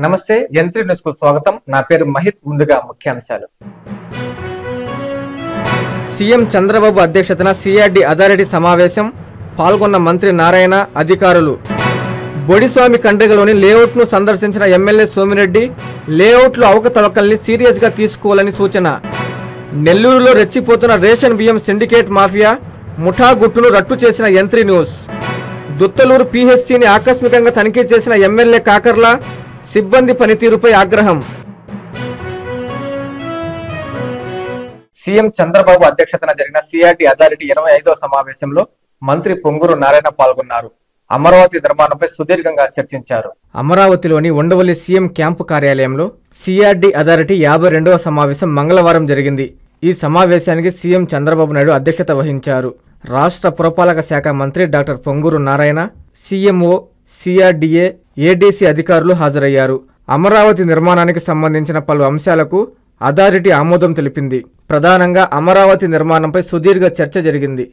నమస్తే యంత్రి న్యూస్ కు స్వాగతం. నా పేరు మహిత్. ముందుగా ముఖ్యాంశాలు. సీఎం చంద్రబాబు అధ్యక్షతన సిఆర్డి అథారిటీ సమావేశం. పాల్గొన్న మంత్రి నారాయణ, అధికారులు. బొడిస్వామి కండ్రిగలోని లేఅవుట్ ను సందర్శించిన ఎమ్మెల్యే సోమిరెడ్డి లేఅవుట్లో అవకతవకల్ని సీరియస్ గా తీసుకోవాలని సూచన. నెల్లూరులో రెచ్చిపోతున్న రేషన్ బియ్యం సిండికేట్ మాఫియా ముఠా గుట్టును రట్టు చేసిన యంత్రి న్యూస్. దుత్తలూరు పీహెచ్సీని ఆకస్మికంగా తనిఖీ చేసిన ఎమ్మెల్యే కాకర్ల, సిబ్బంది పనితీరుపై ఆగ్రహం. సీఎం చంద్రబాబు అధ్యక్షతన జరిగిన సిఆర్డి అథారిటీ 25వ సమావేశంలో మంత్రి పొంగూరు నారాయణ పాల్గొన్నారు. అమరావతి నిర్మాణంపై సుదీర్ఘంగా చర్చించారు. అమరావతిలోని ఉండవల్లి సీఎం క్యాంపు కార్యాలయంలో సిఆర్డి అథారిటీ 52వ సమావేశం మంగళవారం జరిగింది. ఈ సమావేశానికి సీఎం చంద్రబాబు నాయుడు అధ్యక్షత వహించారు. రాష్ట్ర పురపాలక శాఖ మంత్రి doctor Ponguru Narayana, CMO, CRDA, ADC అధికారులు హాజరయ్యారు. అమరావతి నిర్మాణానికి సంబంధించిన పలు అంశాలకు అథారిటీ ఆమోదం తెలిపింది. ప్రధానంగా అమరావతి నిర్మాణంపై సుదీర్ఘ చర్చ జరిగింది.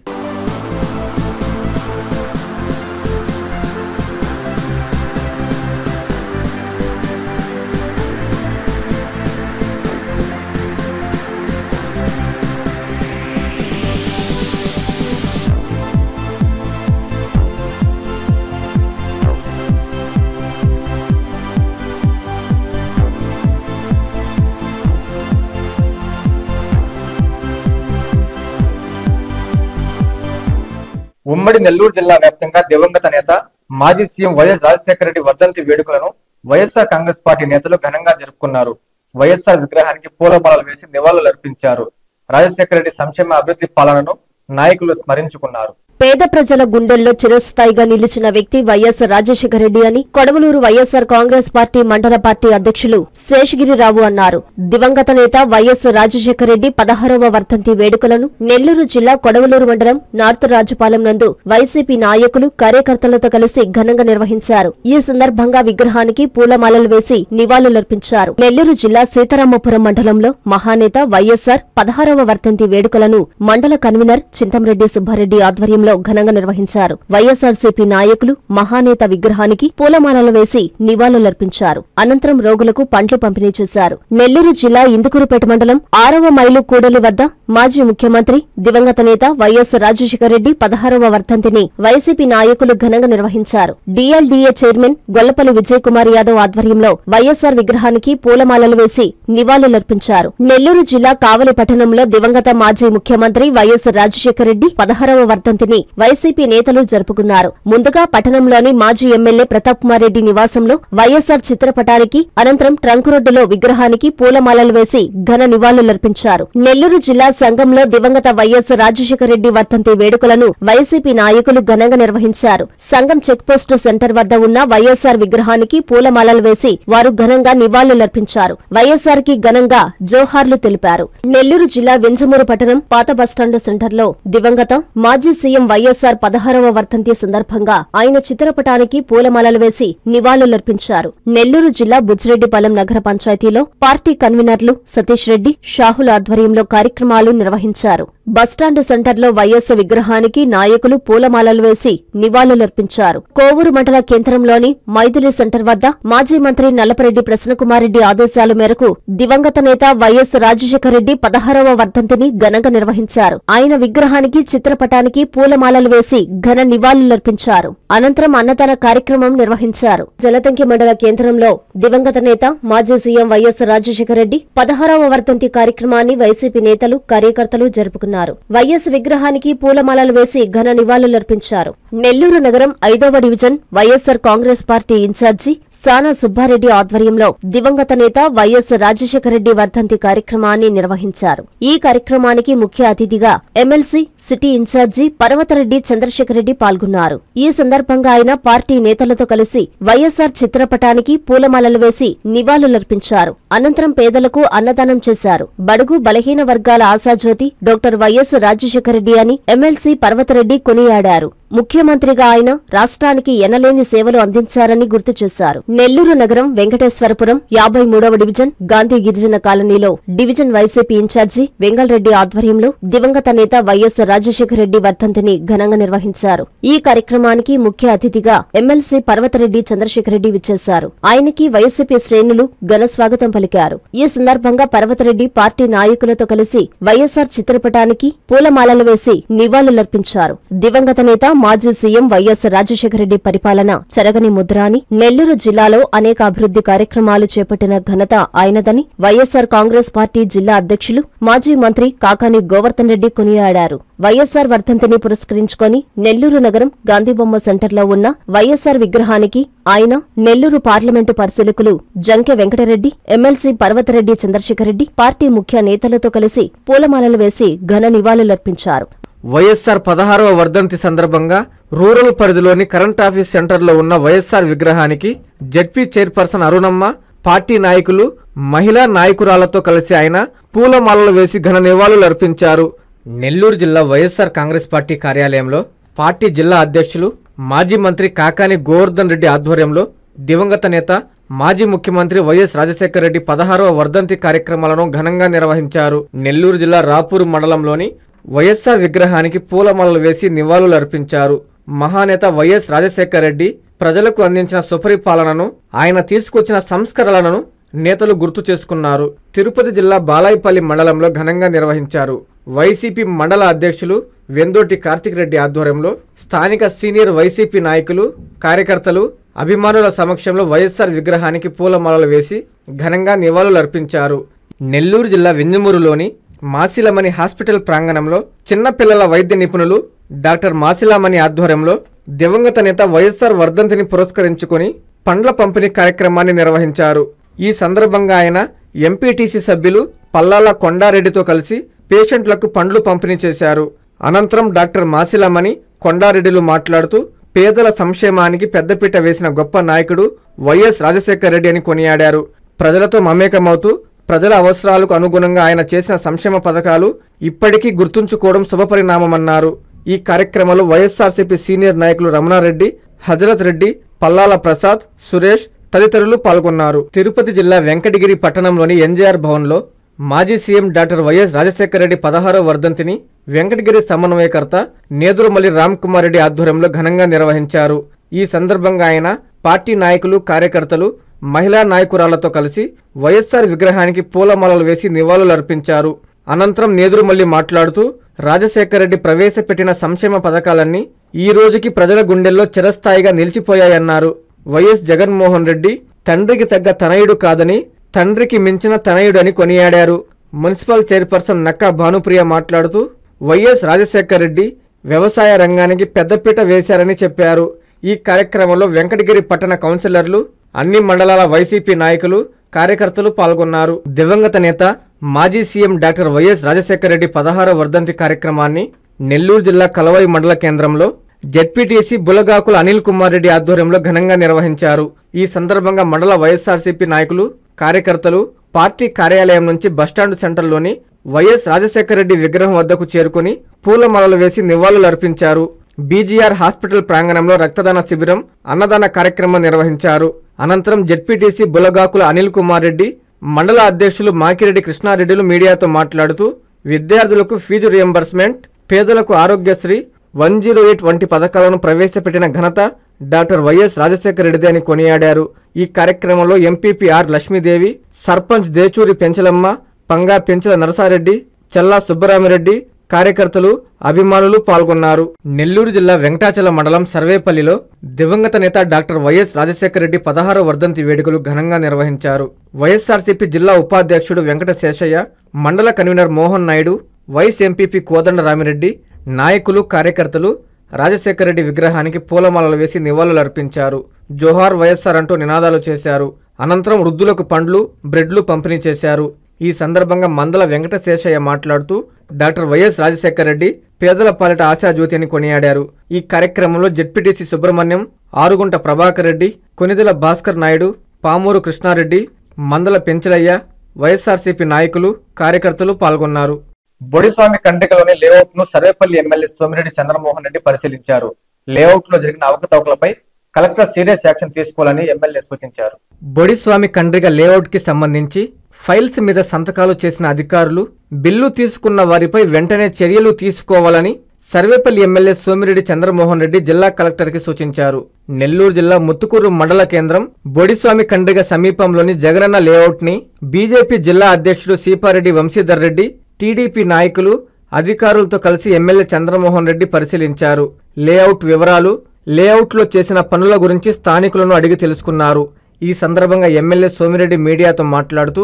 ఉమ్మడి నెల్లూరు జిల్లా వ్యాప్తంగా దివంగత నేత మాజీ సీఎం వైఎస్ రాజశేఖర రెడ్డి వర్ధంతి వేడుకలను వైఎస్ఆర్ కాంగ్రెస్ పార్టీ నేతలు ఘనంగా జరుపుకున్నారు. వైఎస్ఆర్ విగ్రహానికి పూలమాలలు వేసి నివాళులర్పించారు. రాజశేఖర రెడ్డి సంక్షేమ అభివృద్ధి పాలనను నాయకులు స్మరించుకున్నారు. పేద ప్రజల గుండెల్లో చిరస్థాయిగా నిలిచిన వ్యక్తి వైఎస్ రాజశేఖర రెడ్డి అని కొడవలూరు వైఎస్ఆర్ కాంగ్రెస్ పార్టీ మండల పార్టీ అధ్యక్షులు శేషగిరిరావు అన్నారు. దివంగత నేత వైఎస్ రాజశేఖర రెడ్డి 16వ వర్ధంతి వేడుకలను నెల్లూరు జిల్లా కొడవలూరు మండలం నార్త్ రాజపాలెం నందు వైసీపీ నాయకులు, కార్యకర్తలతో కలిసి ఘనంగా నిర్వహించారు. ఈ సందర్భంగా విగ్రహానికి పూలమాలలు వేసి నివాళులర్పించారు. నెల్లూరు జిల్లా సీతారామపురం మండలంలో మహానేత వైఎస్ఆర్ 16వ వర్ధంతి వేడుకలను మండల కన్వీనర్ చింతంరెడ్డి సుబ్బారెడ్డి ఆధ్వర్యంలో ఘనంగా నిర్వహించారు. వైఎస్ఆర్సీపీ నాయకులు మహానేత విగ్రహానికి పూలమాలలు వేసి నివాళులర్పించారు. అనంతరం రోగులకు పండ్లు పంపిణీ చేశారు. నెల్లూరు జిల్లా ఇందుకూరుపేట మండలం 6వ మైలు కూడలి వద్ద మాజీ ముఖ్యమంత్రి దివంగత నేత వైఎస్ రాజశేఖర రెడ్డి 16వ వర్ధంతిని వైసీపీ నాయకులు ఘనంగా నిర్వహించారు. డీఎల్డీఏ చైర్మన్ గొల్లపల్లి విజయ్ కుమార్ యాదవ్ ఆధ్వర్యంలో వైఎస్ఆర్ విగ్రహానికి పూలమాలలు వేసి నివాళులర్పించారు. నెల్లూరు జిల్లా కావలి పట్టణంలో దివంగత మాజీ ముఖ్యమంత్రి వైఎస్ రాజశేఖర రెడ్డి 16వ వర్ధంతిని వైసీపీ నేతలు జరుపుకున్నారు. ముందుగా పట్టణంలోని మాజీ ఎమ్మెల్యే ప్రతాప్ కుమార్ రెడ్డి నివాసంలో వైఎస్ఆర్ చిత్రపటానికి, అనంతరం ట్రంక్ రోడ్డులో విగ్రహానికి పూలమాలలు వేసి ఘన నివాళులర్పించారు. నెల్లూరు జిల్లా సంఘంలో దివంగత వైఎస్ రాజశేఖర రెడ్డి వర్ధంతి వేడుకలను వైసీపీ నాయకులు ఘనంగా నిర్వహించారు. సంఘం చెక్పోస్టు సెంటర్ వద్ద ఉన్న వైఎస్ఆర్ విగ్రహానికి పూలమాలలు వేసి వారు ఘనంగా నివాళులర్పించారు. వైఎస్ఆర్ కి ఘనంగా జోహార్లు తెలిపారు. నెల్లూరు జిల్లా వెంజమూరు పట్టణం పాత బస్టాండు సెంటర్లో దివంగత మాజీ సీఎం వైఎస్ఆర్ 16వ వర్ధంతి సందర్భంగా ఆయన చిత్రపటానికి పూలమాలలు వేసి నివాళులర్పించారు. నెల్లూరు జిల్లా బుజ్జిరెడ్డిపాలెం నగర పంచాయతీలో పార్టీ కన్వీనర్లు సతీష్ రెడ్డి, షాహుల ఆధ్వర్యంలో కార్యక్రమాలు నిర్వహించారు. బస్టాండు సెంటర్లో వైఎస్ విగ్రహానికి నాయకులు పూలమాలలు వేసి నివాళులర్పించారు. కోవూరు మండల కేంద్రంలోని మైథిలి సెంటర్ వద్ద మాజీ మంత్రి నల్లపరెడ్డి ప్రసన్నకుమారెడ్డి ఆదేశాల మేరకు దివంగత నేత వైఎస్ రాజశేఖర రెడ్డి 16వ వర్ధంతిని ఘనంగా నిర్వహించారు. ఆయన విగ్రహానికి, చిత్రపటానికి పూలమాలలు వేసి ఘన నివాళులర్పించారు. అనంతరం అన్నదాన కార్యక్రమం నిర్వహించారు. జలతంకి మండల కేంద్రంలో దివంగత నేత మాజీ సీఎం వైఎస్ రాజశేఖర రెడ్డి 16వ వర్ధంతి కార్యక్రమాన్ని వైసీపీ నేతలు, కార్యకర్తలు జరుపుకున్నారు. వైఎస్ విగ్రహానికి పూలమాలలు వేసి ఘన నివాళులర్పించారు. నెల్లూరు నగరం 5వ division YSR Congress party incharge Sana Subba Reddy ఆధ్వర్యంలో దివంగత నేత వైఎస్ రాజశేఖర రెడ్డి వర్ధంతి కార్యక్రమాన్ని నిర్వహించారు. ఈ కార్యక్రమానికి ముఖ్య అతిథిగా MLC, city incharge Parvathareddy Chandrashekar Reddy పాల్గొన్నారు. ఈ సందర్భంగా ఆయన పార్టీ నేతలతో కలిసి వైఎస్ఆర్ చిత్రపటానికి పూలమాలలు వేసి నివాళులర్పించారు. అనంతరం పేదలకు అన్నదానం చేశారు. బడుగు బలహీన వర్గాల ఆశాజ్యోతి డాక్టర్ వైఎస్ రాజశేఖర రెడ్డి అని ఎమ్మెల్సీ పర్వతరెడ్డి కొనియాడారు. ముఖ్యమంత్రిగా ఆయన రాష్ట్రానికి ఎనలేని సేవలు అందించారని గుర్తు చేశారు. నెల్లూరు నగరం వెంకటేశ్వరపురం 53వ డివిజన్ గాంధీ గిరిజన కాలనీలో డివిజన్ వైసీపీ ఇన్ఛార్జి వెంగళరెడ్డి ఆధ్వర్యంలో దివంగత నేత వైఎస్ రాజశేఖర రెడ్డి వర్ధంతిని ఘనంగా నిర్వహించారు. ఈ కార్యక్రమానికి ముఖ్య అతిథిగా ఎమ్మెల్సీ పర్వతరెడ్డి చంద్రశేఖర్ రెడ్డి విచ్చేశారు. ఆయనకి వైసీపీ శ్రేణులు ఘన స్వాగతం పలికారు. ఈ సందర్భంగా పర్వతరెడ్డి పార్టీ నాయకులతో కలిసి వైఎస్సార్ చిత్రపటానికి పూలమాలలు వేసి నివాళులర్పించారు. దివంగత నేత మాజీ సీఎం వైఎస్ రాజశేఖర రెడ్డి పరిపాలన చెరగని ముద్ర అని, నెల్లూరు జిల్లాలో అనేక అభివృద్ధి కార్యక్రమాలు చేపట్టిన ఘనత ఆయనదని వైఎస్సార్ కాంగ్రెస్ పార్టీ జిల్లా అధ్యక్షులు మాజీ మంత్రి కాకాని గోవర్ధన్ రెడ్డి కొనియాడారు. వైఎస్సార్ వర్ధంతిని పురస్కరించుకొని నెల్లూరు నగరం గాంధీబొమ్మ సెంటర్లో ఉన్న వైఎస్సార్ విగ్రహానికి ఆయన, నెల్లూరు పార్లమెంటు పరిశీలకులు జంకె వెంకటరెడ్డి, ఎమ్మెల్సీ పర్వతరెడ్డి చంద్రశేఖర్ రెడ్డి పార్టీ ముఖ్య నేతలతో కలిసి పూలమాలలు వేసి ఘన నివాళులర్పించారు. వైఎస్సార్ 16వ వర్ధంతి సందర్భంగా రూరల్ పరిధిలోని కరెంట్ ఆఫీస్ సెంటర్లో ఉన్న వైఎస్సార్ విగ్రహానికి జెడ్పీ చైర్పర్సన్ అరుణమ్మ, పార్టీ నాయకులు, మహిళా నాయకురాలతో కలిసి ఆయన పూలమాలలు వేసి ఘన నివాళులర్పించారు. నెల్లూరు జిల్లా వైఎస్సార్ కాంగ్రెస్ పార్టీ కార్యాలయంలో పార్టీ జిల్లా అధ్యక్షులు మాజీ మంత్రి కాకాని గోవర్ధన్ రెడ్డి ఆధ్వర్యంలో దివంగత నేత మాజీ ముఖ్యమంత్రి వైఎస్ రాజశేఖర రెడ్డి 16వ వర్ధంతి కార్యక్రమాలను ఘనంగా నిర్వహించారు. నెల్లూరు జిల్లా రాపూరు మండలంలోని వైఎస్సార్ విగ్రహానికి పూలమాలలు వేసి నివాళులర్పించారు. మహానేత వైఎస్ రాజశేఖర రెడ్డి ప్రజలకు అందించిన సుపరిపాలనను, ఆయన తీసుకొచ్చిన సంస్కరణలను నేతలు గుర్తు చేసుకున్నారు. తిరుపతి జిల్లా బాలాయిపల్లి మండలంలో ఘనంగా నిర్వహించారు. వైసీపీ మండల అధ్యక్షులు వెందోటి కార్తిక్ రెడ్డి ఆధ్వర్యంలో స్థానిక సీనియర్ వైసీపీ నాయకులు, కార్యకర్తలు, అభిమానుల సమక్షంలో వైఎస్సార్ విగ్రహానికి పూలమాలలు వేసి ఘనంగా నివాళులర్పించారు. నెల్లూరు జిల్లా వెంజమూరులోని మాసిలమణి హాస్పిటల్ ప్రాంగణంలో చిన్నపిల్లల వైద్య నిపుణులు డాక్టర్ మాసిలామణి ఆధ్వర్యంలో దివంగత నేత వైఎస్సార్ వర్ధంతిని పురస్కరించుకొని పండ్ల పంపిణీ కార్యక్రమాన్ని నిర్వహించారు. ఈ సందర్భంగా ఆయన ఎంపీటీసీ సభ్యులు పల్లాల కొండారెడ్డితో కలిసి పేషెంట్లకు పండ్లు పంపిణీ చేశారు. అనంతరం డాక్టర్ మాసిలామణి, కొండారెడ్డిలు మాట్లాడుతూ పేదల సంక్షేమానికి పెద్దపీట వేసిన గొప్ప నాయకుడు వైఎస్ రాజశేఖర రెడ్డి అని కొనియాడారు. ప్రజలతో మమేకమవుతూ ప్రజల అవసరాలకు అనుగుణంగా ఆయన చేసిన సంక్షేమ పథకాలు ఇప్పటికీ గుర్తుంచుకోవడం శుభపరిణామమన్నారు. ఈ కార్యక్రమంలో వైఎస్ఆర్సీపీ సీనియర్ నాయకులు రమణారెడ్డి, హజరత్ రెడ్డి, పల్లాల ప్రసాద్, సురేష్ తదితరులు పాల్గొన్నారు. తిరుపతి జిల్లా వెంకటగిరి పట్టణంలోని ఎన్జీఆర్ భవన్లో మాజీ CM doctor YS Rajasekhara Reddy 16వ వర్ధంతిని వెంకటగిరి సమన్వయకర్త నేదురుమల్లి రామ్ కుమార్ రెడ్డి ఆధ్వర్యంలో ఘనంగా నిర్వహించారు. ఈ సందర్భంగా ఆయన పార్టీ నాయకులు, కార్యకర్తలు, మహిళా నాయకురాలతో కలిసి వైఎస్సార్ విగ్రహానికి పూలమాలలు వేసి నివాళులర్పించారు. అనంతరం నేదురుమల్లి మాట్లాడుతూ రాజశేఖర రెడ్డి ప్రవేశపెట్టిన సంక్షేమ పథకాలన్నీ ఈ రోజుకి ప్రజల గుండెల్లో చిరస్థాయిగా నిలిచిపోయాయన్నారు. వైఎస్ జగన్మోహన్ రెడ్డి తండ్రికి తగ్గ తనయుడు కాదని, తండ్రికి మించిన తనయుడని కొనియాడారు. మున్సిపల్ చైర్పర్సన్ నక్కా భానుప్రియ మాట్లాడుతూ వైఎస్ రాజశేఖర రెడ్డి వ్యవసాయ రంగానికి పెద్దపీట వేశారని చెప్పారు. ఈ కార్యక్రమంలో వెంకటగిరి పట్టణ కౌన్సిలర్లు, అన్ని మండలాల వైసీపీ నాయకులు, కార్యకర్తలు పాల్గొన్నారు. దివంగత నేత మాజీ CM doctor YS Rajasekhara Reddy 16వ వర్ధంతి కార్యక్రమాన్ని నెల్లూరు జిల్లా కలవై మండల కేంద్రంలో జెడ్పీటీసీ బులగాకుల అనిల్ కుమార్ రెడ్డి ఆధ్వర్యంలో ఘనంగా నిర్వహించారు. ఈ సందర్భంగా మండల వైఎస్ఆర్సీపీ నాయకులు, కార్యకర్తలు పార్టీ కార్యాలయం నుంచి బస్టాండ్ సెంటర్లోని వైఎస్ రాజశేఖర రెడ్డి విగ్రహం వద్దకు చేరుకుని పూలమాలలు వేసి నివాళులర్పించారు. బీజీఆర్ హాస్పిటల్ ప్రాంగణంలో రక్తదాన శిబిరం, అన్నదాన కార్యక్రమం నిర్వహించారు. అనంతరం జెడ్పీటీసీ బులగాకుల అనిల్ కుమార్ రెడ్డి, మండల అధ్యక్షులు మాకిరెడ్డి కృష్ణారెడ్డిలు మీడియాతో మాట్లాడుతూ విద్యార్థులకు ఫీజు రియంబర్స్మెంట్, పేదలకు ఆరోగ్యశ్రీ, 108 వంటి పథకాలను ప్రవేశపెట్టిన ఘనత డాక్టర్ వైఎస్ రాజశేఖర రెడ్డి అని కొనియాడారు. ఈ కార్యక్రమంలో ఎంపీపీ ఆర్ లక్ష్మీదేవి, సర్పంచ్ దేచూరి పెంచలమ్మ, పంగా పెంచల నరసారెడ్డి, చల్లా సుబ్బరామిరెడ్డి, కార్యకర్తలు, అభిమానులు పాల్గొన్నారు. నెల్లూరు జిల్లా వెంకటాచలం మండలం సర్వేపల్లిలో దివంగత నేత డాక్టర్ వైఎస్ రాజశేఖర రెడ్డి 16వ వర్ధంతి వేడుకలు ఘనంగా నిర్వహించారు. వైఎస్ఆర్సీపీ జిల్లా ఉపాధ్యక్షుడు వెంకట శేషయ్య, మండల convener Mohan Naidu, vice MPP Kodanda Ramireddy, నాయకులు, కార్యకర్తలు రాజశేఖర రెడ్డి విగ్రహానికి పూలమాలలు వేసి నివాళులర్పించారు. జోహార్ వైఎస్ఆర్ అంటూ నినాదాలు చేశారు. అనంతరం వృద్ధులకు పండ్లు, బ్రెడ్లు పంపిణీ చేశారు. ఈ సందర్భంగా మందల వెంకట శేషయ్య మాట్లాడుతూ డాక్టర్ వైఎస్ రాజశేఖర రెడ్డి పేదల పాలిట ఆశాజ్యోతి అని కొనియాడారు. ఈ కార్యక్రమంలో జెడ్పీటీసీ సుబ్రహ్మణ్యం, ఆరుగుంట ప్రభాకర్ రెడ్డి, కొనిదెల భాస్కర్ నాయుడు, పామూరు కృష్ణారెడ్డి, మందల పెంచలయ్య, వైఎస్ఆర్సీపీ నాయకులు, కార్యకర్తలు పాల్గొన్నారు. బొడిస్వామి కండ్రికలోని లేఅవుట్ ను సర్వేపల్లి ఎమ్మెల్యే సోమిరెడ్డి చంద్రమోహన్ రెడ్డి పరిశీలించారు. లేఅవుట్ లో జరిగిన అవకతవకలపై కలెక్టర్ సీరియస్ యాక్షన్ తీసుకోవాలని ఎమ్మెల్యే సూచించారు. బొడిస్వామి కండ్రిగ లేఅవుట్ కి సంబంధించి ఫైల్స్ మీద సంతకాలు చేసిన అధికారులు బిల్లు తీసుకున్న వారిపై వెంటనే చర్యలు తీసుకోవాలని సర్వేపల్లి ఎమ్మెల్యే సోమిరెడ్డి చంద్రమోహన్ రెడ్డి జిల్లా కలెక్టర్కి సూచించారు. నెల్లూరు జిల్లా ముత్తుకూరు మండల కేంద్రం బొడిస్వామి కండ్రిగ సమీపంలోని జగనన్న లేఅవుట్ ని బీజేపీ జిల్లా అధ్యక్షుడు సీపారెడ్డి వంశీధర్ రెడ్డి, టీడీపీ నాయకులు, అధికారులతో కలిసి ఎమ్మెల్యే చంద్రమోహన్ రెడ్డి పరిశీలించారు. లేఅవుట్ వివరాలు, లేఅవుట్లో చేసిన పనుల గురించి స్థానికులను అడిగి తెలుసుకున్నారు. ఈ సందర్భంగా ఎమ్మెల్యే సోమిరెడ్డి మీడియాతో మాట్లాడుతూ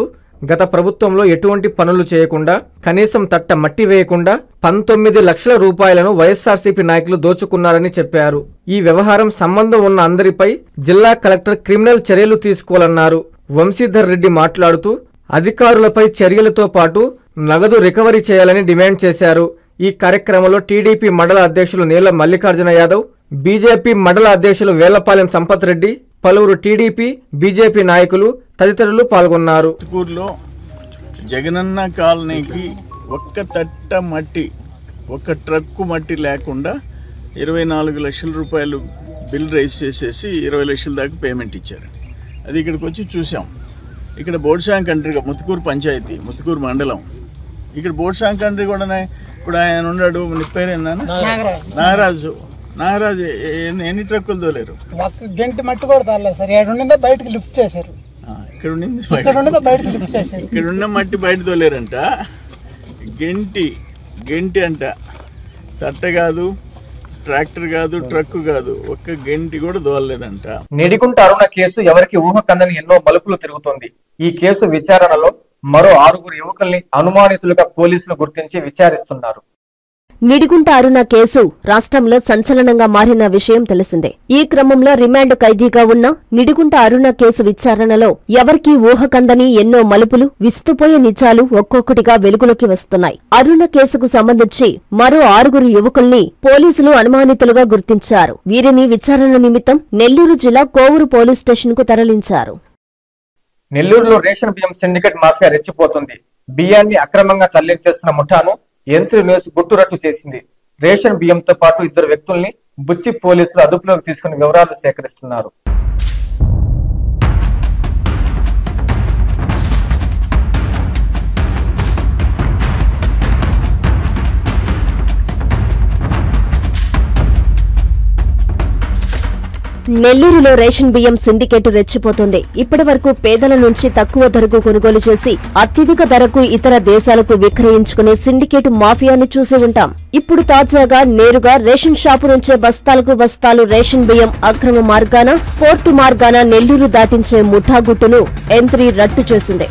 గత ప్రభుత్వంలో ఎటువంటి పనులు చేయకుండా కనీసం తట్ట మట్టి వేయకుండా 19 లక్షల రూపాయలను వైఎస్ఆర్సీపీ నాయకులు దోచుకున్నారని చెప్పారు. ఈ వ్యవహారం సంబంధం ఉన్న అందరిపై జిల్లా కలెక్టర్ క్రిమినల్ చర్యలు తీసుకోవాలన్నారు. వంశీధర్ రెడ్డి మాట్లాడుతూ అధికారులపై చర్యలతో పాటు నగదు రికవరీ చేయాలని డిమాండ్ చేశారు. ఈ కార్యక్రమంలో టీడీపీ మండల అధ్యక్షులు నీల మల్లికార్జున యాదవ్, బీజేపీ మండల అధ్యక్షులు వేలపాలెం సంపత్ రెడ్డి, పలువురు టీడీపీ, బీజేపీ నాయకులు తదితరులు పాల్గొన్నారు. ఊర్లో జగనన్న కాలనీకి ఒక్క తట్ట మట్టి, ఒక్క ట్రక్కు మట్టి లేకుండా 24 లక్షల రూపాయలు బిల్ రైజ్ చేసేసి 20 లక్షల దాకా పేమెంట్ ఇచ్చారు. అది ఇక్కడికి వచ్చి చూసాం. ఇక్కడ బోడ్సాంగ్ కంట్రీ, ముత్తుకూరు పంచాయతీ, ముత్తుకూరు మండలం. ఇక్కడ బోడ్సాంగ్ కంట్రీ కూడా ఇప్పుడు ఆయన ఉన్నాడు. నీ పేరు ఏందన్నా? నాగరాజు ఎన్ని ట్రక్కులు తోలేరు? ఒక గంట మట్టి కూడా తోలలేదు సార్. ఏడుండిందో బయటకు లిఫ్ట్ చేశారు. ఇక్కడ బయటకు లిఫ్ట్ చేశారు. ఇక్కడ ఉన్న మట్టి బయట తోలేరంట. గంటి అంట, తట్ట కాదు, ట్రాక్టర్ కాదు, ట్రక్ కాదు, ఒక్క గంటి కూడా దోలలేదంట. నిడిగుంట అరుణ కేసు ఎవరికి ఊహకందని ఎన్నో మలుపులు తిరుగుతోంది. ఈ కేసు విచారణలో మరో 6 యువకుల్ని అనుమానితులుగా పోలీసులు గుర్తించి విచారిస్తున్నారు. నిడిగుంట అరుణ కేసు రాష్ట్రంలో సంచలనంగా మారిన విషయం తెలిసిందే. ఈ క్రమంలో రిమాండ్ ఖైదీగా ఉన్న నిడిగుంట అరుణ కేసు విచారణలో ఎవరికీ ఊహకందని ఎన్నో మలుపులు, విస్తుపోయే నిజాలు ఒక్కొక్కటిగా వెలుగులోకి వస్తున్నాయి. అరుణ కేసుకు సంబంధించి మరో 6 యువకుల్ని పోలీసులు అనుమానితులుగా గుర్తించారు. వీరిని విచారణ నిమిత్తం నెల్లూరు జిల్లా కోవూరు పోలీస్ స్టేషన్ కు తరలించారు. నెల్లూరులో రేషన్ బియ్యం సిండికేట్ మాఫియా రెచ్చిపోతుంది. బియ్యాన్ని అక్రమంగా తరలించేస్తున్న ముఠాను యంత్రి న్యూస్ గుట్టురట్టు చేసింది. రేషన్ బియ్యంతో పాటు 2 వ్యక్తుల్ని బుచ్చి పోలీసులు అదుపులోకి తీసుకుని వివరాలు సేకరిస్తున్నారు. నెల్లూరులో రేషన్ బియ్యం సిండికేటు రెచ్చిపోతుంది. ఇప్పటి వరకు పేదల నుంచి తక్కువ ధరకు కొనుగోలు చేసి అత్యధిక ధరకు ఇతర దేశాలకు విక్రయించుకునే సిండికేటు మాఫియాను చూసి ఉంటాం. ఇప్పుడు తాజాగా నేరుగా రేషన్ షాపు నుంచే బస్తాలకు బస్తాలు రేషన్ బియ్యం అక్రమ మార్గాన, పోర్టు మార్గాన నెల్లూరు దాటించే ముఠా గుట్టును యంత్రి రట్టు చేసింది.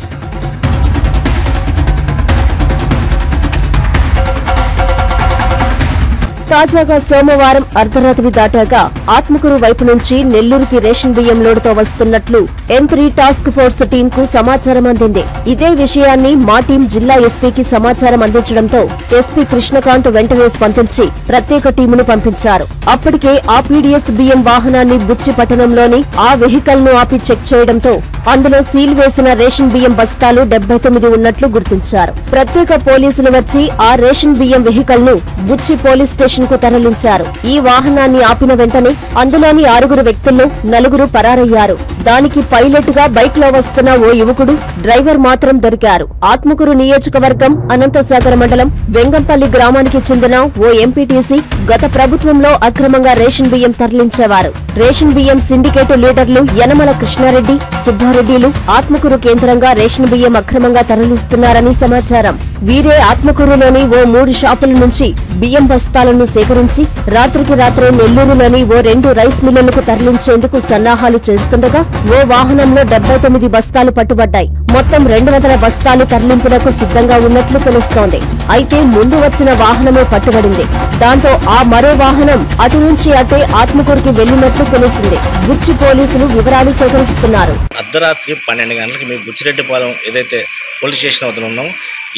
తాజాగా సోమవారం అర్ధరాత్రి దాటాక ఆత్మకూరు వైపు నుంచి నెల్లూరుకి రేషన్ బియ్యం లోడుతో వస్తున్నట్లు యంత్రి టాస్క్ ఫోర్స్ టీం కు సమాచారం అందింది. ఇదే విషయాన్ని మా టీం జిల్లా ఎస్పీకి సమాచారం అందించడంతో ఎస్పీ కృష్ణకాంత్ వెంటనే స్పందించి ప్రత్యేక టీమును పంపించారు. అప్పటికే ఆ పీడీఎస్ బియ్యం వాహనాన్ని బుచ్చి పట్టణంలోని ఆ వెహికల్ ను ఆపి చెక్ చేయడంతో అందులో సీల్ వేసిన రేషన్ బియ్యం బస్తాలు 79 ఉన్నట్లు గుర్తించారు. ప్రత్యేక పోలీసులు వచ్చి ఆ రేషన్ బియ్యం వెహికల్ ను బుచ్చి పోలీస్ స్టేషన్ కు తరలించారు. ఈ వాహనాన్ని ఆపిన వెంటనే అందులోని 6 వ్యక్తుల్లో 4 పరారయ్యారు. దానికి పైలట్ గా బైక్ లో వస్తున్న ఓ యువకుడు, డ్రైవర్ మాత్రం దొరికారు. ఆత్మకూరు నియోజకవర్గం అనంతసాగర మండలం వెంగంపల్లి గ్రామానికి చెందిన ఓ ఎంపీటీసీ గత ప్రభుత్వంలో అక్రమంగా రేషన్ బియ్యం తరలించేవారు. రేషన్ బియ్యం సిండికేటు లీడర్లు యనమల కృష్ణారెడ్డి, సుబ్బారెడ్డిలు ఆత్మకూరు కేంద్రంగా రేషన్ బియ్యం అక్రమంగా తరలిస్తున్నారని సమాచారం. వీరే ఆత్మకూరులోని ఓ 3 షాపుల నుంచి బియ్యం బస్తాలను సేకరించి రాత్రికి రాత్రే నెల్లూరులోని ఓ 2 రైస్ మిల్లులకు తరలించేందుకు సన్నాహాలు చేస్తుండగా ఓ వాహనంలో 79 బస్తాలు పట్టుబడ్డాయి. మొత్తం 200 బస్తాలు తరలింపునకు సిద్ధంగా ఉన్నట్లు తెలుస్తోంది. అయితే ముందు వచ్చిన వాహనమే పట్టుబడింది. దాంతో ఆ మరో వాహనం అటు నుంచి అటే ఆత్మకూరుకి వెళ్లినట్లు తెలిసింది. బుచ్చి పోలీసులు వివరాలు సేకరిస్తున్నారు. అర్ధరాత్రి 12 గంటలకు మేము బుచ్చిరెడ్డిపాలెం ఏదైతే పోలీస్ స్టేషన్ వద్ద ఉన్నాం.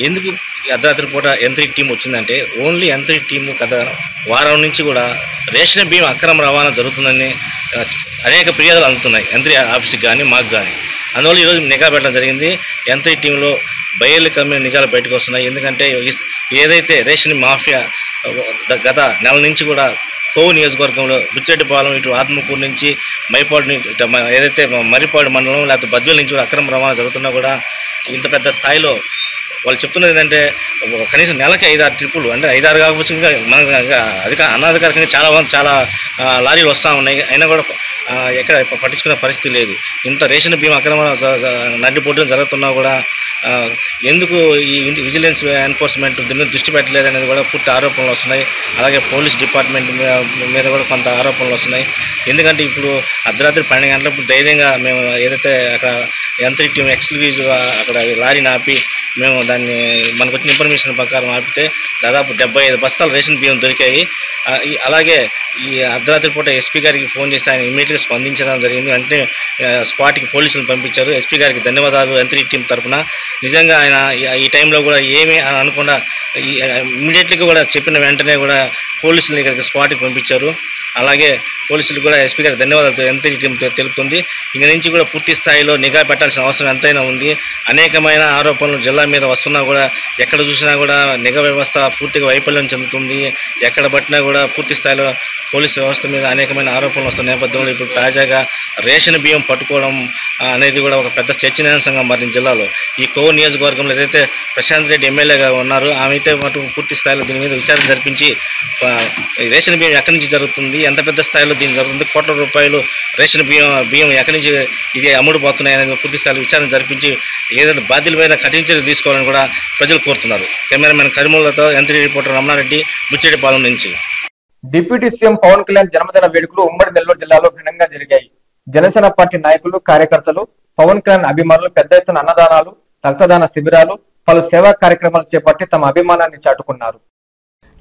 ఎందుకు అర్ధరాత్రి పూట యంత్రి టీం వచ్చిందంటే ఓన్లీ యంత్రి టీము గత వారం నుంచి కూడా రేషన్ బియ్యం అక్రమ రవాణా జరుగుతుందని అనేక ఫిర్యాదులు అందుతున్నాయి యంత్రి ఆఫీస్కి కానీ మాకు కానీ. అందువల్ల ఈరోజు నిఘా పెట్టడం జరిగింది. యంత్రి టీంలో బయలు కమ్మిన నిజాలు బయటకు వస్తున్నాయి. ఎందుకంటే ఏదైతే రేషన్ మాఫియా గత నెల నుంచి కూడా కోవు నియోజకవర్గంలో బుచ్చిరెడ్డిపాలెం ఇటు ఆత్మకూరు నుంచి మైపాడు ఏదైతే మర్రిపాడు మండలం లేకపోతే బద్వేలు నుంచి కూడా అక్రమ రవాణా జరుగుతున్నా కూడా ఇంత పెద్ద స్థాయిలో వాళ్ళు చెప్తున్నది ఏంటంటే కనీసం నెలకి 5-6 ట్రిప్పులు, అంటే 5-6 కాకపోతే ఇంకా మనకు అనాధికారికంగా చాలా లారీలు వస్తూ ఉన్నాయి. అయినా కూడా ఎక్కడ పట్టించుకునే పరిస్థితి లేదు. ఇంత రేషన్ బియ్యం అక్రమ నడ్డిపోవడం జరుగుతున్నా కూడా ఎందుకు ఈ విజిలెన్స్ ఎన్ఫోర్స్మెంట్ దీని మీద దృష్టి పెట్టలేదు అనేది కూడా పూర్తి ఆరోపణలు వస్తున్నాయి. అలాగే పోలీస్ డిపార్ట్మెంట్ మీద కూడా కొంత ఆరోపణలు వస్తున్నాయి. ఎందుకంటే ఇప్పుడు అర్ధరాత్రి 12 గంటలప్పుడు ధైర్యంగా మేము ఏదైతే అక్కడ యంత్రి టీం ఎక్స్క్లూజివ్గా అక్కడ లారీని ఆపి మేము దాన్ని మనకు వచ్చిన ఇన్ఫర్మేషన్ ప్రకారం ఆపితే దాదాపు 75 బస్తాలు రేషన్ బియ్యం దొరికాయి. అలాగే ఈ అర్ధరాత్రి పూట ఎస్పీ గారికి ఫోన్ చేస్తే ఆయన ఇమీడియట్గా స్పందించడం జరిగింది. వెంటనే స్పాట్కి పోలీసులను పంపించారు. ఎస్పీ గారికి ధన్యవాదాలు యంత్రి టీం తరఫున. నిజంగా ఆయన ఈ టైంలో కూడా ఏమీ అనకుండా ఇమీడియట్గా కూడా చెప్పిన వెంటనే కూడా పోలీసులను ఇక్కడికి స్పాట్కి పంపించారు. అలాగే పోలీసులు కూడా ఎస్పీ గారికి ధన్యవాదాలు యంత్రి టీం తెలుపుతుంది. ఇంక నుంచి కూడా పూర్తి స్థాయిలో నిఘా పెట్టాల్సిన అవసరం ఎంతైనా ఉంది. అనేకమైన ఆరోపణలు జిల్లా మీద వస్తున్నా కూడా ఎక్కడ చూసినా కూడా నిఘా వ్యవస్థ పూర్తిగా వైఫల్యం చెందుతుంది. ఎక్కడ పట్టినా కూడా పూర్తి స్థాయిలో పోలీసు వ్యవస్థ మీద అనేకమైన ఆరోపణలు వస్తున్న నేపథ్యంలో ఇప్పుడు తాజాగా రేషన్ బియ్యం పట్టుకోవడం అనేది కూడా ఒక పెద్ద చర్చనీయాంశంగా మారింది జిల్లాలో. ఈ కోవు నియోజకవర్గంలో ఏదైతే ప్రశాంత్ రెడ్డి ఎమ్మెల్యేగా ఉన్నారో ఆమె అయితే మటుకు పూర్తి స్థాయిలో దీని మీద విచారణ జరిపించి రేషన్ బియ్యం ఎక్కడి నుంచి జరుగుతుంది, ఎంత పెద్ద స్థాయిలో దీన్ని జరుగుతుంది, కోట్ల రూపాయలు రేషన్ బియ్యం ఎక్కడి నుంచి ఇది అమ్ముడుపోతున్నాయి అనేది పూర్తి స్థాయిలో విచారణ జరిపించి ఏదైతే బాధ్యులపైన కఠిన చర్యలు తీసుకోవాలని కూడా ప్రజలు కోరుతున్నారు. కెమెరామెన్ కరిమూలతో యంత్రి రిపోర్టర్ రమణారెడ్డి, బుచ్చిరెడ్డిపాలెం నుంచి. డిప్యూటీ సీఎం పవన్ కళ్యాణ్ జన్మదిన వేడుకలు ఉమ్మడి నెల్లూరు జిల్లాలో ఘనంగా జరిగాయి. జనసేన పార్టీ నాయకులు, కార్యకర్తలు, పవన్ కళ్యాణ్ అభిమానులు పెద్ద ఎత్తున అన్నదానాలు, రక్తదాన శిబిరాలు, పలు సేవా కార్యక్రమాలు చేపట్టి తమ అభిమానాన్ని చాటుకున్నారు.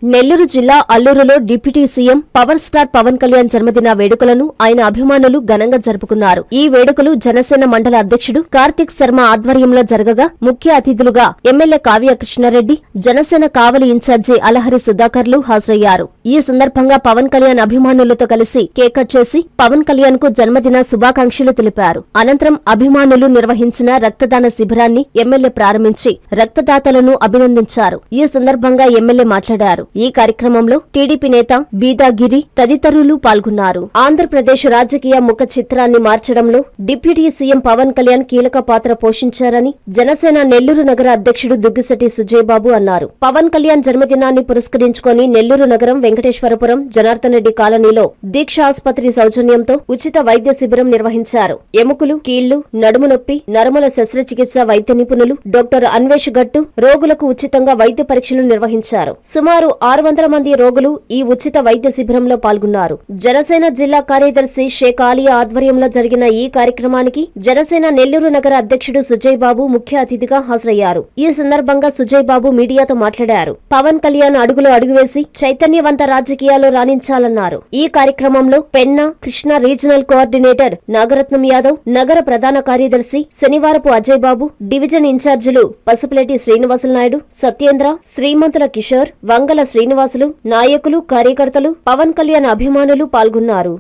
నెల్లూరు జిల్లా అల్లూరులో deputy CM power star Pawan Kalyan జన్మదిన వేడుకలను ఆయన అభిమానులు ఘనంగా జరుపుకున్నారు. ఈ వేడుకలు జనసేన మండల అధ్యక్షుడు కార్తిక్ శర్మ ఆధ్వర్యంలో జరగగా ముఖ్య అతిథులుగా ఎమ్మెల్యే కావ్య కృష్ణారెడ్డి, జనసేన కావలి ఇన్ఛార్జి అలహరి సుధాకర్లు హాజరయ్యారు. ఈ సందర్భంగా పవన్ కళ్యాణ్ అభిమానులతో కలిసి కేక్ కట్ చేసి పవన్ కళ్యాణ్ కు జన్మదిన శుభాకాంక్షలు తెలిపారు. అనంతరం అభిమానులు నిర్వహించిన రక్తదాన శిబిరాన్ని ఎమ్మెల్యే ప్రారంభించి రక్తదాతలను అభినందించారు. ఈ సందర్భంగా ఎమ్మెల్యే మాట్లాడారు. ఈ కార్యక్రమంలో టీడీపీ నేత బీదాగిరి తదితరులు పాల్గొన్నారు. ఆంధ్రప్రదేశ్ రాజకీయ ముఖ చిత్రాన్ని మార్చడంలో డిప్యూటీ సీఎం పవన్ కళ్యాణ్ కీలక పాత్ర పోషించారని జనసేన నెల్లూరు నగర అధ్యక్షుడు దుగ్గిశెట్టి సుజయబాబు అన్నారు. పవన్ కళ్యాణ్ జన్మదినాన్ని పురస్కరించుకొని నెల్లూరు నగరం వెంకటేశ్వరపురం జనార్దన్ రెడ్డి కాలనీలో దీక్ష ఆసుపత్రి సౌజన్యంతో ఉచిత వైద్య శిబిరం నిర్వహించారు. ఎముకలు, కీళ్లు, నడుము నొప్పి, నరముల శస్త్రచికిత్స వైద్య నిపుణులు డాక్టర్ అన్వేష్ గట్టు రోగులకు ఉచితంగా వైద్య పరీక్షలు నిర్వహించారు. సుమారు 600 మంది రోగులు ఈ ఉచిత వైద్య శిబిరంలో పాల్గొన్నారు. జనసేన జిల్లా కార్యదర్శి షేక్ ఆలియా ఆధ్వర్యంలో జరిగిన ఈ కార్యక్రమానికి జనసేన నెల్లూరు నగర అధ్యక్షుడు సుజయ్ బాబు ముఖ్య అతిథిగా హాజరయ్యారు. ఈ సందర్భంగా సుజయ్ బాబు మీడియాతో మాట్లాడారు. పవన్ కళ్యాణ్ అడుగులో అడుగువేసి చైతన్యవంత రాజకీయాల్లో రాణించాలన్నారు. ఈ కార్యక్రమంలో పెన్నా కృష్ణా రీజనల్ కోఆర్డినేటర్ నాగరత్నం యాదవ్, నగర ప్రధాన కార్యదర్శి శనివారపు అజయ్ బాబు, డివిజన్ ఇన్ఛార్జీలు పసుపులేటి శ్రీనివాసులు నాయుడు, సత్యేంద్ర, శ్రీమంతుల కిషోర్, వంగల శ్రీనివాసులు, నాయకులు, కార్యకర్తలు, పవన్ కళ్యాణ్ అభిమానులు పాల్గొన్నారు.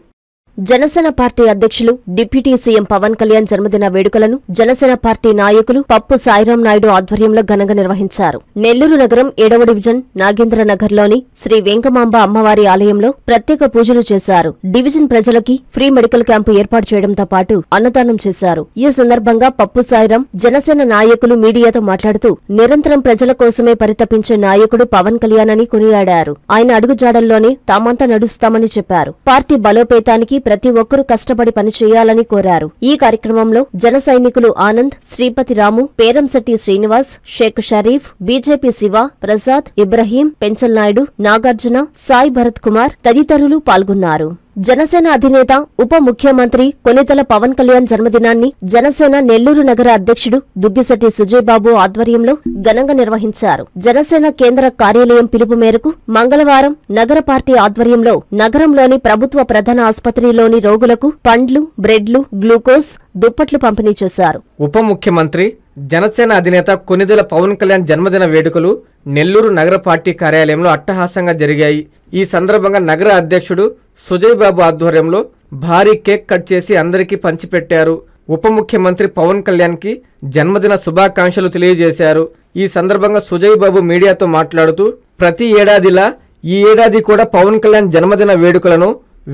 జనసేన పార్టీ అధ్యక్షులు డిప్యూటీ సీఎం పవన్ కళ్యాణ్ జన్మదిన వేడుకలను జనసేన పార్టీ నాయకులు పప్పు సాయిరాం నాయుడు ఆధ్వర్యంలో ఘనంగా నిర్వహించారు. నెల్లూరు నగరం 7వ డివిజన్ నాగేంద్ర నగర్లోని శ్రీ వెంకమాంబ అమ్మవారి ఆలయంలో ప్రత్యేక పూజలు చేశారు. డివిజన్ ప్రజలకి ఫ్రీ మెడికల్ క్యాంపు ఏర్పాటు చేయడంతో పాటు అన్నదానం చేశారు. ఈ సందర్భంగా పప్పు సాయిరాం జనసేన నాయకులు మీడియాతో మాట్లాడుతూ నిరంతరం ప్రజల కోసమే పరితపించే నాయకుడు పవన్ కళ్యాణ్ అని కొనియాడారు. ఆయన అడుగుజాడల్లోనే తామంతా నడుస్తామని చెప్పారు. పార్టీ బలోపేతానికి ప్రతి ఒక్కరూ కష్టపడి పనిచేయాలని కోరారు. ఈ కార్యక్రమంలో జన సైనికులు ఆనంద్, శ్రీపతి రాము, పేరంశెట్టి శ్రీనివాస్, షేక్ షరీఫ్, బీజేపీ శివ, ప్రసాద్, ఇబ్రహీం, పెంచల్ నాయుడు, నాగార్జున, సాయి భరత్ కుమార్ తదితరులు పాల్గొన్నారు. జనసేన అధినేత ఉప ముఖ్యమంత్రి కొనితెల పవన్ కళ్యాణ్ జన్మదినాన్ని జనసేన నెల్లూరు నగర అధ్యక్షుడు దుగ్గిశెట్టి సుజయబాబు ఆధ్వర్యంలో ఘనంగా నిర్వహించారు. జనసేన కేంద్ర కార్యాలయం పిలుపు మేరకు మంగళవారం నగర పార్టీ ఆధ్వర్యంలో నగరంలోని ప్రభుత్వ ప్రధాన ఆసుపత్రిలోని రోగులకు పండ్లు, బ్రెడ్లు, గ్లూకోజ్, దుప్పట్లు పంపిణీ చేశారు. ఉప ముఖ్యమంత్రి జనసేన అధినేత కొనిదెల పవన్ కళ్యాణ్ జన్మదిన వేడుకలు నెల్లూరు నగర పార్టీ కార్యాలయంలో అట్టహాసంగా జరిగాయి. ఈ సందర్భంగా నగర అధ్యక్షుడు సుజయ్ బాబు ఆధ్వర్యంలో భారీ కేక్ కట్ చేసి అందరికీ పంచిపెట్టారు. ఉప ముఖ్యమంత్రి పవన్ కళ్యాణ్ కి జన్మదిన శుభాకాంక్షలు తెలియజేశారు. ఈ సందర్భంగా సుజయ్ బాబు మీడియాతో మాట్లాడుతూ ప్రతి ఏడాదిలా ఈ ఏడాది కూడా పవన్ కళ్యాణ్ జన్మదిన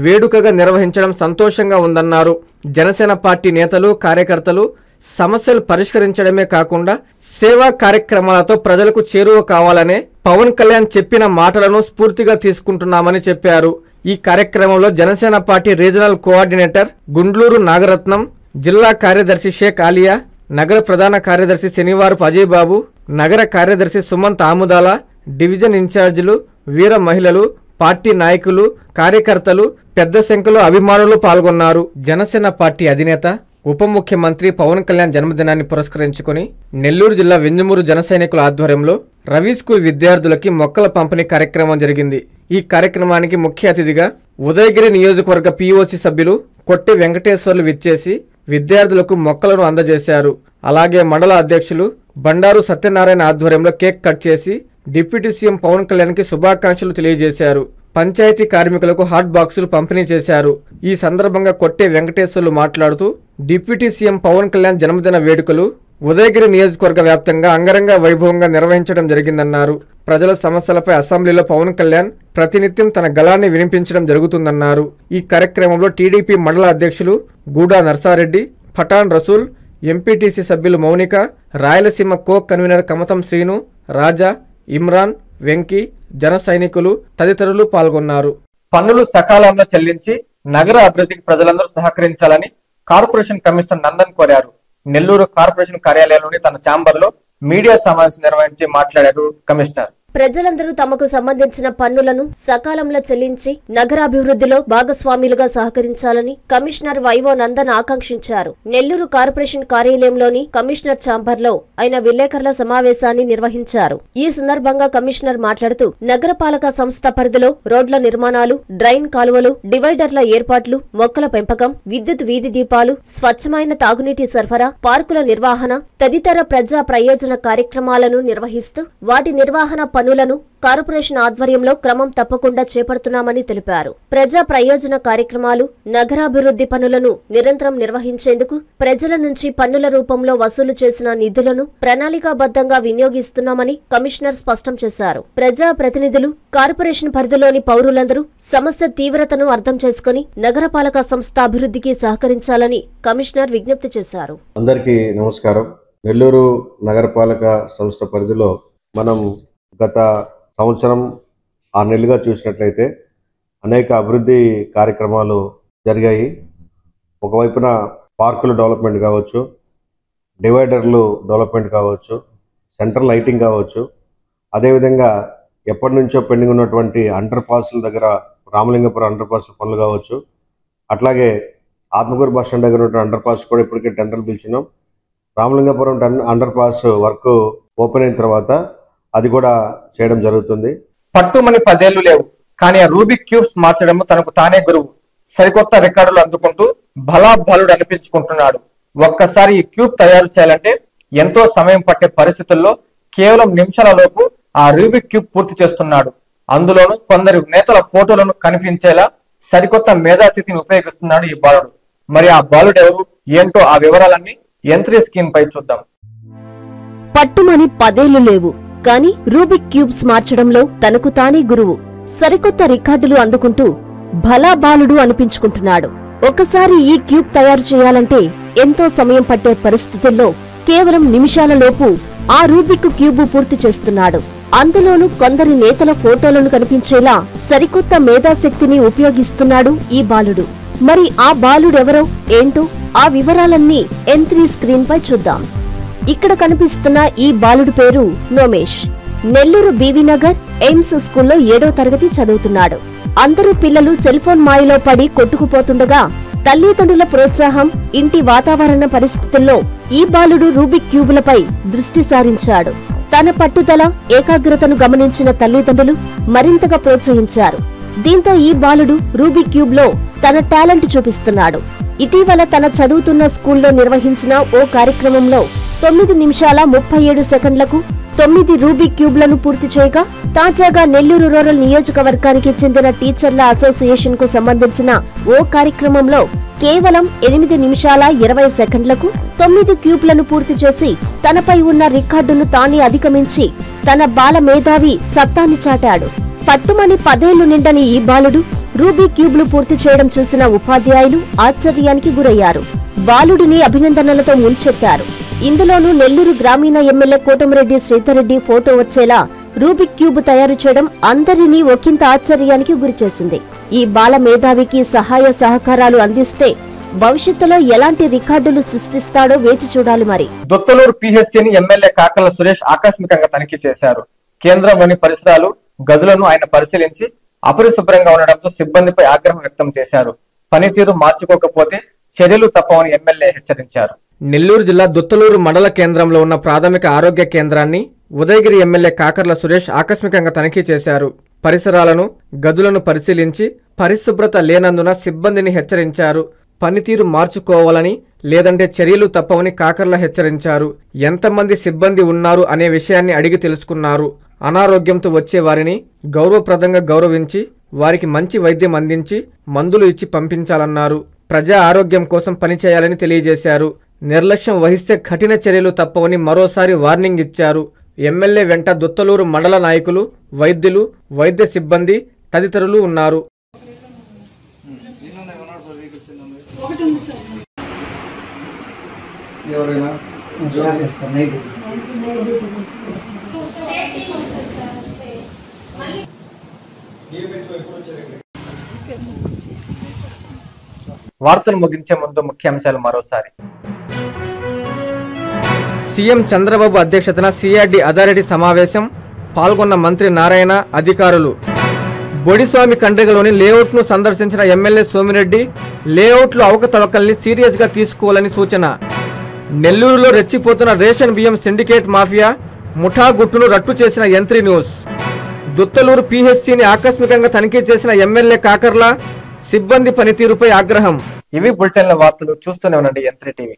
వేడుకగా నిర్వహించడం సంతోషంగా ఉందన్నారు. జనసేన పార్టీ నేతలు, కార్యకర్తలు సమస్యలు పరిష్కరించడమే కాకుండా సేవా కార్యక్రమాలతో ప్రజలకు చేరువ కావాలనే పవన్ కళ్యాణ్ చెప్పిన మాటలను స్ఫూర్తిగా తీసుకుంటున్నామని చెప్పారు. ఈ కార్యక్రమంలో Janasena party regional coordinator Gundluru Nagaratnam, జిల్లా కార్యదర్శి షేక్ ఆలియా, నగర ప్రధాన కార్యదర్శి శనివారపు అజయ్ బాబు, నగర కార్యదర్శి సుమంత్ ఆముదాల, డివిజన్ ఇన్ఛార్జీలు, వీర మహిళలు, పార్టీ నాయకులు, కార్యకర్తలు పెద్ద సంఖ్యలో అభిమానులు పాల్గొన్నారు. జనసేన పార్టీ అధినేత, ఉప ముఖ్యమంత్రి పవన్ కళ్యాణ్ జన్మదినాన్ని పురస్కరించుకుని నెల్లూరు జిల్లా వెంజమూరు జన సైనికుల ఆధ్వర్యంలో రవి స్కూల్ విద్యార్థులకి మొక్కల పంపిణీ కార్యక్రమం జరిగింది. ఈ కార్యక్రమానికి ముఖ్య అతిథిగా ఉదయగిరి నియోజకవర్గ పీఓసీ సభ్యులు కొట్టె వెంకటేశ్వర్లు విచ్చేసి విద్యార్థులకు మొక్కలను అందజేశారు. అలాగే మండల అధ్యక్షులు బండారు సత్యనారాయణ ఆధ్వర్యంలో కేక్ కట్ చేసి డిప్యూటీ సీఎం పవన్ కళ్యాణ్కి శుభాకాంక్షలు తెలియజేశారు. పంచాయతీ కార్మికులకు హాట్ బాక్సులు పంపిణీ చేశారు. ఈ సందర్భంగా కొట్టే వెంకటేశ్వర్లు మాట్లాడుతూ డిప్యూటీ సీఎం పవన్ కళ్యాణ్ జన్మదిన వేడుకలు ఉదయగిరి నియోజకవర్గ వ్యాప్తంగా అంగరంగ వైభవంగా నిర్వహించడం జరిగిందన్నారు. ప్రజల సమస్యలపై అసెంబ్లీలో పవన్ కళ్యాణ్ ప్రతినిత్యం తన గళాన్ని వినిపించడం జరుగుతుందన్నారు. ఈ కార్యక్రమంలో టీడీపీ మండల అధ్యక్షులు గూడా నర్సారెడ్డి, పఠాన్ రసూల్, ఎంపీటీసీ సభ్యులు మౌనిక, రాయలసీమ కోక్ కన్వీనర్ కమతం శ్రీను, రాజా, ఇమ్రాన్, వెంకీ, జన సైనికులు తదితరులు పాల్గొన్నారు. పన్నులు సకాలంలో చెల్లించి నగర అభివృద్ధికి ప్రజలందరూ సహకరించాలని కార్పొరేషన్ కమిషనర్ నందన్ కోరారు. నెల్లూరు కార్పొరేషన్ కార్యాలయంలోని తన ఛాంబర్లో మీడియా సమావేశం నిర్వహించి మాట్లాడారు కమిషనర్. ప్రజలందరూ తమకు సంబంధించిన పన్నులను సకాలంలో చెల్లించి నగరాభివృద్ధిలో భాగస్వాములుగా సహకరించాలని కమిషనర్ వైవో నందన్ ఆకాంక్షించారు. నెల్లూరు కార్పొరేషన్ కార్యాలయంలోని కమిషనర్ ఛాంబర్లో ఆయన విలేకరుల సమావేశాన్ని నిర్వహించారు. ఈ సందర్భంగా కమిషనర్ మాట్లాడుతూ నగరపాలక సంస్థ పరిధిలో రోడ్ల నిర్మాణాలు, డ్రైన్ కాలువలు, డివైడర్ల ఏర్పాట్లు, మొక్కల పెంపకం, విద్యుత్ వీధి దీపాలు, స్వచ్ఛమైన తాగునీటి సరఫరా, పార్కుల నిర్వహణ తదితర ప్రజా ప్రయోజన కార్యక్రమాలను నిర్వహిస్తూ వాటి నిర్వహణ పనులను కార్పొరేషన్ ఆధ్వర్యంలో క్రమం తప్పకుండా చేపడుతున్నామని తెలిపారు. ప్రజా ప్రయోజన కార్యక్రమాలు, నగరాభివృద్ధి పనులను నిరంతరం నిర్వహించేందుకు ప్రజల నుంచి పన్నుల రూపంలో వసూలు చేసిన నిధులను ప్రణాళికాబద్ధంగా వినియోగిస్తున్నామని కమిషనర్ స్పష్టం చేశారు. ప్రజా ప్రతినిధులు, కార్పొరేషన్ పరిధిలోని పౌరులందరూ సమస్య తీవ్రతను అర్థం చేసుకుని నగరపాలక సంస్థ అభివృద్ధికి సహకరించాలని కమిషనర్ విజ్ఞప్తి చేశారు. అందరికీ నమస్కారం. నెల్లూరు నగరపాలక సంస్థ పరిధిలో మనం గత సంవత్సరం 6 నెలలుగా చూసినట్లయితే అనేక అభివృద్ధి కార్యక్రమాలు జరిగాయి. ఒకవైపున పార్కుల డెవలప్మెంట్ కావచ్చు, డివైడర్లు డెవలప్మెంట్ కావచ్చు, సెంట్రల్ లైటింగ్ కావచ్చు, అదేవిధంగా ఎప్పటి నుంచో పెండింగ్ ఉన్నటువంటి అండర్ పాస్ల దగ్గర రామలింగపురం అండర్ పాస్ల పనులు కావచ్చు, అట్లాగే ఆత్మకూరు బస్ స్టాండ్ దగ్గర ఉన్న అండర్ పాస్ కూడా ఇప్పటికే టెండర్లు పిలిచినాం. Ramalingapuram under pass work open అయిన తర్వాత అది కూడా చేయడం జరుగుతుంది. పట్టుమని 10 ఏళ్లు లేవు, కానీ ఆ రూబిక్ క్యూబ్స్ మార్చడం తనకు తానే గురువు. సరికొత్త రికార్డులు అందుకుంటూ బలాబలుడు అనిపించుకుంటున్నాడు. ఒక్కసారి ఈ క్యూబ్ తయారు చేయాలంటే ఎంతో సమయం పట్టే పరిస్థితుల్లో కేవలం నిమిషాల లోపు ఆ రూబిక్ క్యూబ్ పూర్తి చేస్తున్నాడు. అందులోనూ కొందరు నేతల ఫోటోలను కనిపించేలా సరికొత్త మేధాశక్తిని ఉపయోగిస్తున్నాడు ఈ బాలుడు. మరి ఆ బాలుడు ఎవరు, ఏంటో ఆ వివరాలన్నీ యంత్రీ స్క్రీన్ పై చూద్దాం. పట్టుమని 10 ఏళ్లు లేవు, కానీ రూబిక్ క్యూబ్స్ మార్చడంలో తనకు తానే గురువు. సరికొత్త రికార్డులు అందుకుంటూ భలాబాలుడు అనిపించుకుంటున్నాడు. ఒకసారి ఈ క్యూబ్ తయారు చేయాలంటే ఎంతో సమయం పట్టే పరిస్థితుల్లో కేవలం నిమిషాలలోపు ఆ రూబిక్ క్యూబ్ పూర్తి చేస్తున్నాడు. అందులోనూ కొందరి నేతల ఫోటోలను కనిపించేలా సరికొత్త మేధాశక్తిని ఉపయోగిస్తున్నాడు ఈ బాలుడు. మరి ఆ బాలుడెవరో ఏంటో ఆ వివరాలన్నీ యంత్రీ స్క్రీన్ పై చూద్దాం. ఇక్కడ కనిపిస్తున్న ఈ బాలుడి పేరు నోమేష్. నెల్లూరు బీవీ నగర్ ఎయిమ్స్ స్కూల్లో 7వ తరగతి చదువుతున్నాడు. అందరూ పిల్లలు సెల్ ఫోన్ మాయలో పడి కొట్టుకుపోతుండగా తల్లిదండ్రుల ప్రోత్సాహం, ఇంటి వాతావరణ పరిస్థితుల్లో ఈ బాలుడు రూబిక్ క్యూబులపై దృష్టి సారించాడు. తన పట్టుదల, ఏకాగ్రతను గమనించిన తల్లిదండ్రులు మరింతగా ప్రోత్సహించారు. దీంతో ఈ బాలుడు రూబిక్ క్యూబ్ లో తన టాలెంట్ చూపిస్తున్నాడు. ఇటీవల తన చదువుతున్న స్కూల్లో నిర్వహించిన ఓ కార్యక్రమంలో 9 నిమిషాల 37 సెకండ్లకు 9 రూబిక్ క్యూబ్లను పూర్తి చేయగా, తాజాగా నెల్లూరు రూరల్ నియోజకవర్గానికి చెందిన టీచర్ల అసోసియేషన్ కు సంబంధించిన ఓ కార్యక్రమంలో కేవలం 8 నిమిషాల 20 సెకండ్లకు 9 క్యూబ్లను పూర్తి చేసి తనపై ఉన్న రికార్డును తానే అధిగమించి తన బాల మేధావి సత్తాన్ని చాటాడు. పట్టుమని 10 ఏళ్లు నిండని ఈ బాలుడు రూబీ క్యూబ్లు పూర్తి చేయడం చూసిన ఉపాధ్యాయులు ఆశ్చర్యానికి గురయ్యారు. బాలుడిని అభినందనలతో ముంచెత్తారు. ఇందులోనూ నెల్లూరు గ్రామీణ ఎమ్మెల్యే కోటమిరెడ్డి శ్రీధర్రెడ్డి ఫోటో వచ్చేలా రూబిక్ క్యూబ్ తయారు చేయడం అందరినీ ఒకంత ఆశ్చర్యానికి గురిచేసింది. ఈ బాల మేధావికి సహాయ సహకారాలు అందిస్తే భవిష్యత్తులో ఎలాంటి రికార్డులు సృష్టిస్తాడో వేచి చూడాలి. మరి దొత్తలూరు పిహెచ్సిని ఎమ్మెల్యే కాకర్ల సురేష్ ఆకస్మికంగా తనిఖీ చేశారు. కేంద్రంలోని పరిసరాలు గదులను ఆయన పరిశీలించి అపరిశుభ్రంగా ఉండడంతో సిబ్బందిపై ఆగ్రహం వ్యక్తం చేశారు. పనితీరు మార్చుకోకపోతే చర్యలు తప్పవని ఎమ్మెల్యే హెచ్చరించారు. నెల్లూరు జిల్లా దొత్తలూరు మండల కేంద్రంలో ఉన్న ప్రాథమిక ఆరోగ్య కేంద్రాన్ని ఉదయగిరి ఎమ్మెల్యే కాకర్ల సురేష్ ఆకస్మికంగా తనిఖీ చేశారు. పరిసరాలను గదులను పరిశీలించి పరిశుభ్రత లేనందున సిబ్బందిని హెచ్చరించారు. పనితీరు మార్చుకోవాలని లేదంటే చర్యలు తప్పవని కాకర్ల హెచ్చరించారు. ఎంతమంది సిబ్బంది ఉన్నారు అనే విషయాన్ని అడిగి తెలుసుకున్నారు. అనారోగ్యంతో వచ్చే వారిని గౌరవప్రదంగా గౌరవించి వారికి మంచి వైద్యం అందించి మందులు ఇచ్చి పంపించాలన్నారు. ప్రజా ఆరోగ్యం కోసం పనిచేయాలని తెలియజేశారు. నిర్లక్ష్యం వహిస్తే కఠిన చర్యలు తప్పవని మరోసారి వార్నింగ్ ఇచ్చారు. ఎమ్మెల్యే వెంట దొత్తలూరు మండల నాయకులు, వైద్యులు, వైద్య సిబ్బంది తదితరులు ఉన్నారు. వార్తలు ముగించే ముందు ముఖ్యాంశాలు మరోసారి. సీఎం చంద్రబాబు అధ్యక్షతన సిఆర్డి అథారిటీ సమావేశం పాల్గొన్న మంత్రి నారాయణ, అధికారులు. బొడిస్వామి కండ్రిగలోని లేఅవుట్ను సందర్శించిన ఎమ్మెల్యే సోమిరెడ్డి లేఅవుట్లు అవకతవకల్ని సీరియస్గా తీసుకోవాలని సూచన. నెల్లూరులో రెచ్చిపోతున్న రేషన్ బియ్యం సిండికేట్ మాఫియా ముఠా గుట్టును రట్టు చేసిన యంత్రి న్యూస్. దొత్తలూరు పిహెచ్సిని ఆకస్మికంగా తనిఖీ చేసిన ఎమ్మెల్యే కాకర్ల, సిబ్బంది పనితీరుపై ఆగ్రహం. ఇవి బులెటిన్ల వార్తలు. చూస్తూనే ఉండండి యంత్రి టీవీ.